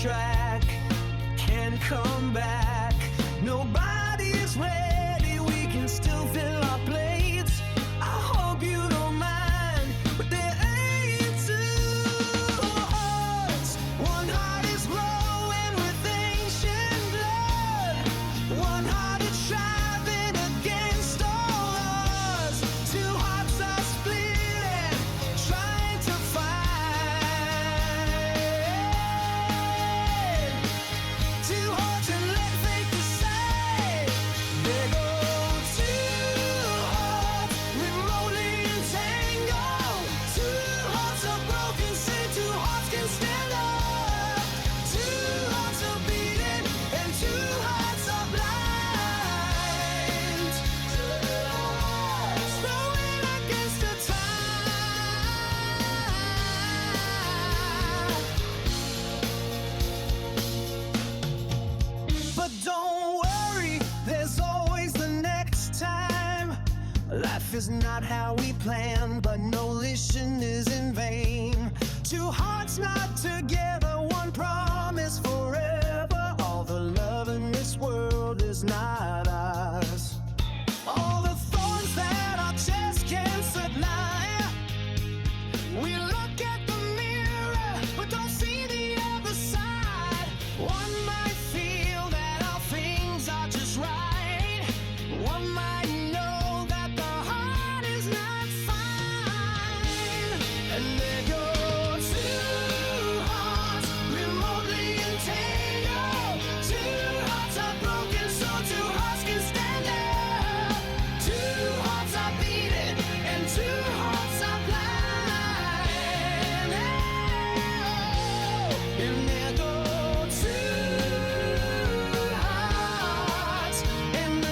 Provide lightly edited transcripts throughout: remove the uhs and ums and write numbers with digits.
track can come back. Nobody's ready, we can still fill our plates. I hope you don't mind, but there ain't two hearts. One heart is glowing with ancient blood. One heart is striving against all odds. Two hearts are split, trying to fight. Two hearts and let fate decide. There go two hearts, remotely entangled. Two hearts are broken, say two hearts can stand up. Two hearts are beating and two hearts are blind. Two hearts throwing against the tide. But don't worry, there's always the next time. Life is not how we planned, but no mission is in vain. Two hearts not together, one promise forever. All the love in this world is not ours. All the thorns that our chest can't supply. We look at the mirror, but don't see the other side. One might feel that our things are just right. One might know that the heart is not fine. And there go two hearts, remotely entangled. Two hearts are broken, so two hearts can stand up. Two hearts are beating and two hearts are blind. And there go two hearts in the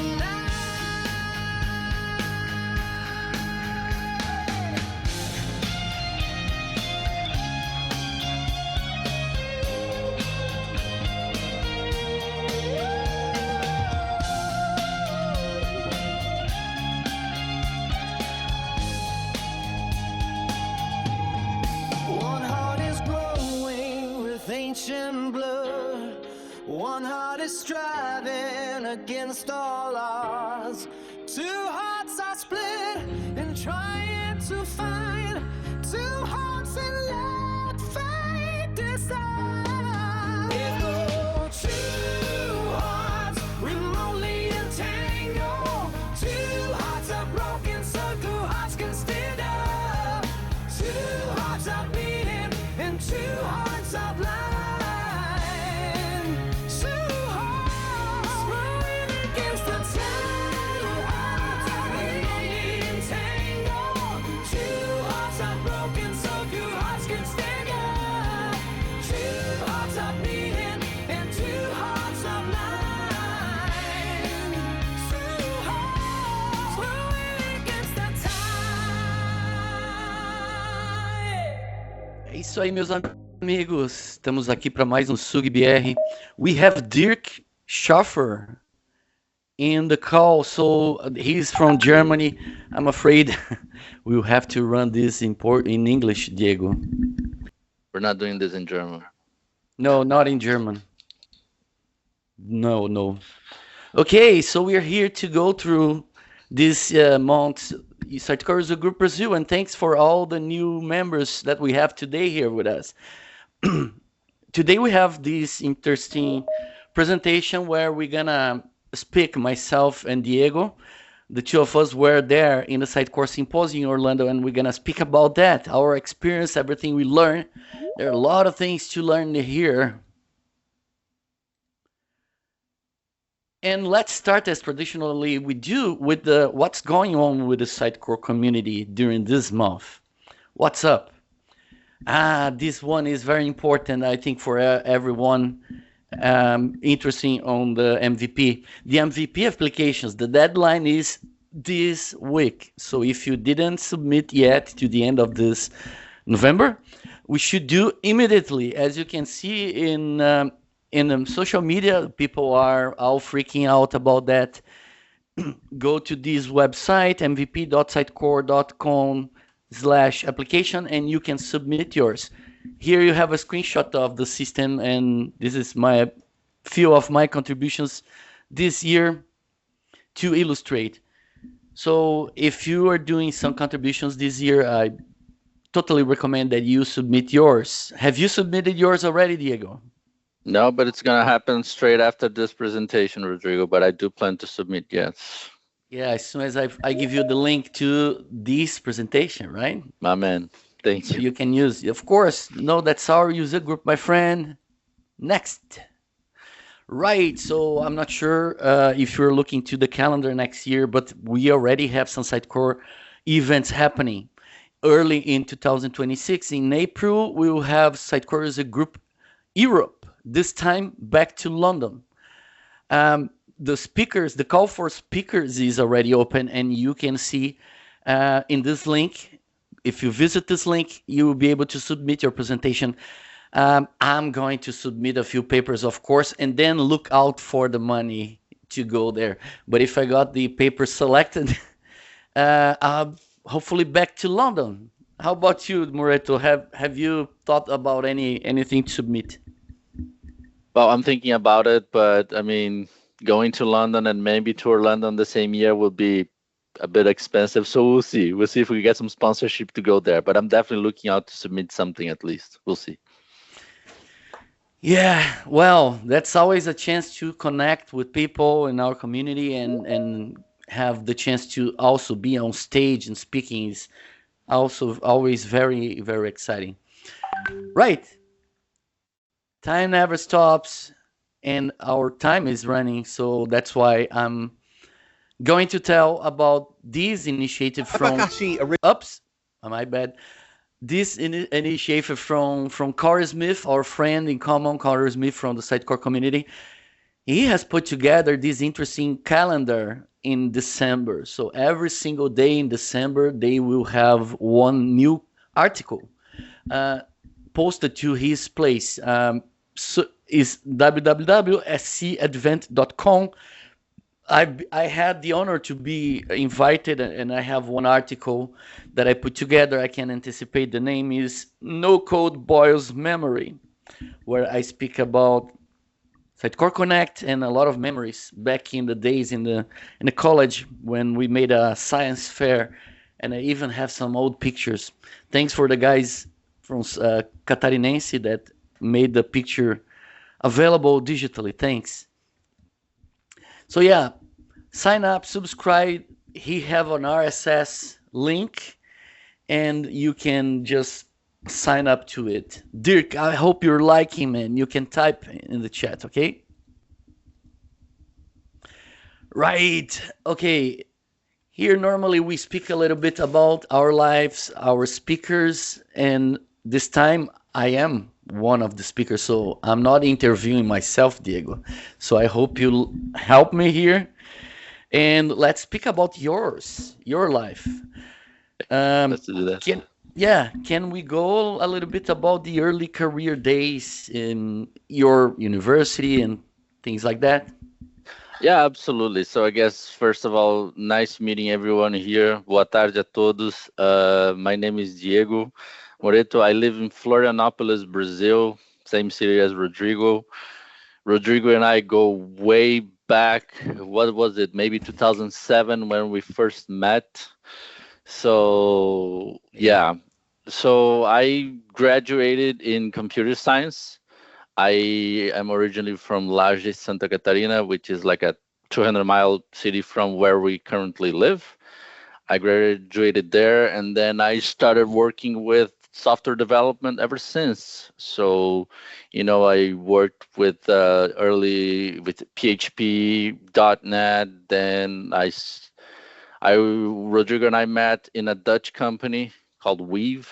One heart is glowing with ancient blood. One heart is striving against all odds. Two hearts are split and trying to find. Two hearts and let fate decide. There go two hearts, remotely entangled. Two hearts are broken, so two hearts can stand up. Two hearts are beating and two hearts are blind. Two hearts running against the tide. Two hearts are remotely entangled. Two hearts are broken, so two hearts can stand up. Two hearts are beating and two hearts are blind. Two hearts running against the tide. É isso aí, meus amigos. Estamos aqui para mais um SUG-BR. We have Dirk Schaffer in the call. So he's from Germany. I'm afraid we'll have to run this in English, Diego. We're not doing this in German. No, not in German. No. Okay, so we're here to go through this month's Sidecar User Group Brazil, and thanks for all the new members that we have today here with us. Today we have this interesting presentation where we're gonna speak, myself and Diego. The two of us were there in the Sidecar Symposium in Orlando, and we're gonna speak about that, our experience, everything we learned. There are a lot of things to learn here. And let's start, as traditionally we do, with what's going on with the Sidecar community during this month. What's up? This one is very important, I think, for everyone interested on the MVP. The MVP applications, the deadline is this week. So if you didn't submit yet to the end of this November, we should do immediately. As you can see in social media, people are all freaking out about that. Go to this website, mvp.sitecore.com/application, and you can submit yours. Here you have a screenshot of the system, and this is my few of my contributions this year to illustrate. So if you are doing some contributions this year, I totally recommend that you submit yours. Have you submitted yours already, Diego? No, but it's gonna happen straight after this presentation, Rodrigo. But I do plan to submit, yes. Yeah, as soon as I give you the link to this presentation, right? My man. Thank So you. you can use, of course, no, that's our user group, my friend. Next. Right, so I'm not sure if you're looking to the calendar next year, but we already have some Sitecore events happening. Early in 2026, in April, we will have Sitecore as a group Europe, this time back to London. The speakers, the call for speakers is already open, and you can see in this link, if you visit this link, you will be able to submit your presentation. I'm going to submit a few papers, of course, and then look out for the money to go there. But if I got the paper selected, hopefully back to London. How about you, Moreto? Have you thought about anything to submit? Well, I'm thinking about it, but I mean, going to London and maybe tour London the same year will be a bit expensive. So we'll see. We'll see if we get some sponsorship to go there. But I'm definitely looking out to submit something at least. We'll see. Yeah, well, that's always a chance to connect with people in our community and have the chance to also be on stage and speaking is also always very, very exciting. Right. Time never stops and our time is running, so that's why I'm going to tell about this initiative from Ups, my bad. This initiative from Corey Smith, our friend in common, Corey Smith from the Sitecore community. He has put together this interesting calendar in December. So every single day in December, they will have one new article uh, posted to his place. So is www.sgadvent.com. I had the honor to be invited, and I have one article that I put together. I can anticipate the name is No Code Boils Memory, where I speak about Sitecore Connect and a lot of memories back in the days in the college when we made a science fair, and I even have some old pictures. Thanks for the guys from Catarinense that made the picture available digitally. Thanks. So yeah, sign up, subscribe. He have an RSS link, and you can just sign up to it. Dirk, I hope you're liking, man. You can type in the chat, okay? Right. Okay. Here normally we speak a little bit about our lives, our speakers, and this time I am one of the speakers, so I'm not interviewing myself, Diego. So I hope you'll help me here. And let's speak about your life. Um, Let's do that. can we go a little bit about the early career days in your university and things like that? Yeah, absolutely. So I guess first of all, nice meeting everyone here. Boa tarde a todos. My name is Diego Moreto. I live in Florianopolis, Brazil, same city as Rodrigo. Rodrigo and I go way back. What was it? Maybe 2007 when we first met. So Yeah. yeah. So I graduated in computer science. I am originally from Laje, Santa Catarina, which is like a 200-mile city from where we currently live. I graduated there, and then I started working with software development ever since. So, I worked with early with PHP, .NET. Then Rodrigo and I met in a Dutch company called Weave,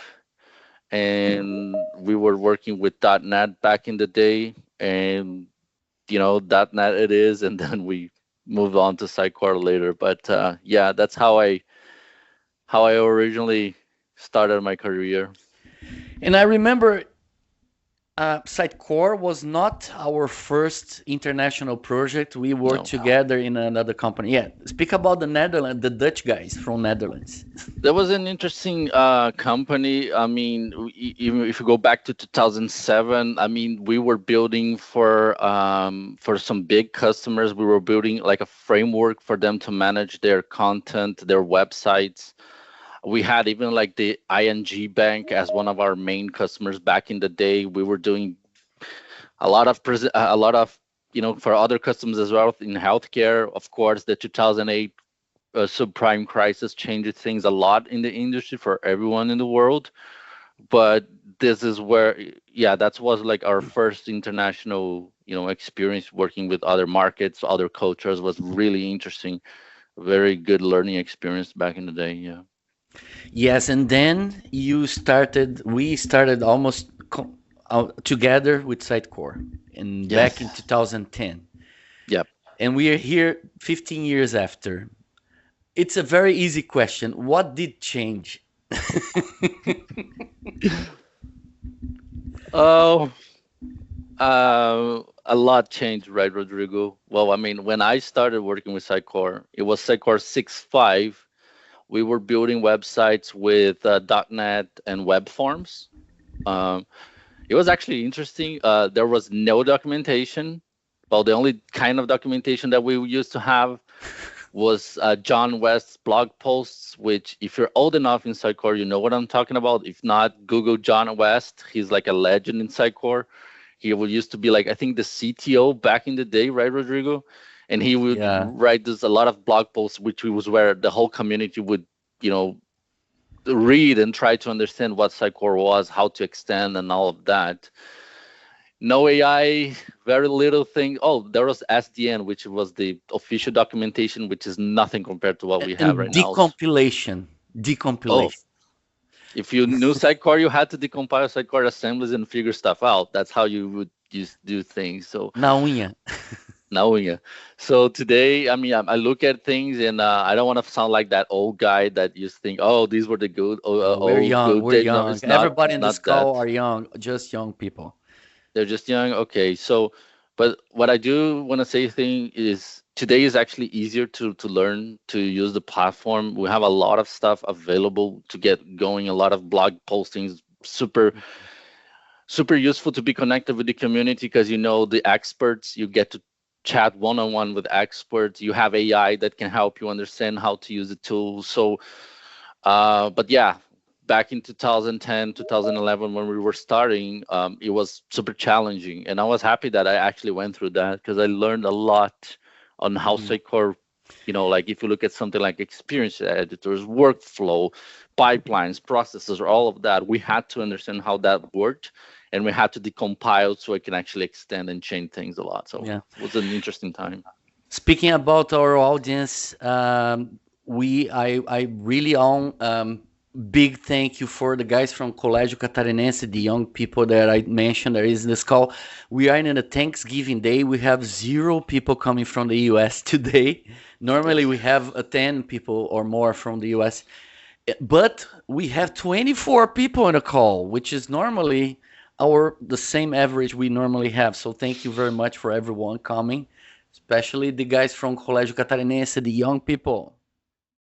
and we were working with .NET back in the day, and .NET it is, and then we moved on to Sitecore later. But yeah, that's how I originally started my career. And I remember Sitecore was not our first international project. We worked No. together in another company. Yeah, speak about the Netherlands, the Dutch guys from Netherlands. That was an interesting company. I mean, even if you go back to 2007, I mean, we were building for some big customers. We were building like a framework for them to manage their content, their websites. We had even like the ING Bank as one of our main customers back in the day. We were doing a lot of for other customers as well in healthcare. Of course, the 2008 subprime crisis changed things a lot in the industry for everyone in the world. But this is where, yeah, that was like our first international, experience working with other markets, other cultures was really interesting. Very good learning experience back in the day. Yeah. Yes, and then we started almost together with Sitecore in back in Yes. 2010. Yep. And we are here 15 years after. It's a very easy question. What did change? Oh, a lot changed, right, Rodrigo? Well, I mean, when I started working with Sitecore, it was Sitecore 6.5. We were building websites with .NET and web forms. Um, it was actually interesting. There was no documentation. Well, the only kind of documentation that we used to have was John West's blog posts, which, if you're old enough in Sitecore, you know what I'm talking about. If not, Google John West. He's like a legend in Sitecore. He would used to be like, I think, the CTO back in the day, right, Rodrigo? And he would Yeah. write this a lot of blog posts, which was where the whole community would, you know, read and try to understand what Sitecore was, how to extend, and all of that. No AI, very little thing. Oh, there was SDN, which was the official documentation, which is nothing compared to what we have And right now. decompilation. Oh, Decompilation. if you knew Sitecore, you had to decompile Sitecore assemblies and figure stuff out. That's how you would do things. So Na unha. now, yeah. So today, I mean, I look at things, and I don't want to sound like that old guy that used to think, oh, these were the good, No, we're old young. good We're days. No, young. it's not. Everybody It's in this not call that. are young, just young people. They're just young. Okay. So, but what I do want to say thing is today is actually easier to learn to use the platform. We have a lot of stuff available to get going. A lot of blog postings. Super useful to be connected with the community because you know the experts. You get to chat one-on-one with experts. You have AI that can help you understand how to use the tool. So but yeah, back in 2010, 2011, when we were starting, it was super challenging. And I was happy that I actually went through that because I learned a lot on how Mhm. Secor, like if you look at something like experience editors, workflow, pipelines, processes, or all of that, we had to understand how that worked. And we had to decompile so I can actually extend and change things a lot. So Yeah. it was an interesting time. Speaking about our audience, I really own big thank you for the guys from Colégio Catarinense, the young people that I mentioned there is in this call. We are in a Thanksgiving day. We have 0 people coming from the US today. Normally Yes. we have 10 people or more from the US, but we have 24 people in a call, which is normally the same average we normally have. So thank you very much for everyone coming, especially the guys from Colégio Catarinense, the young people.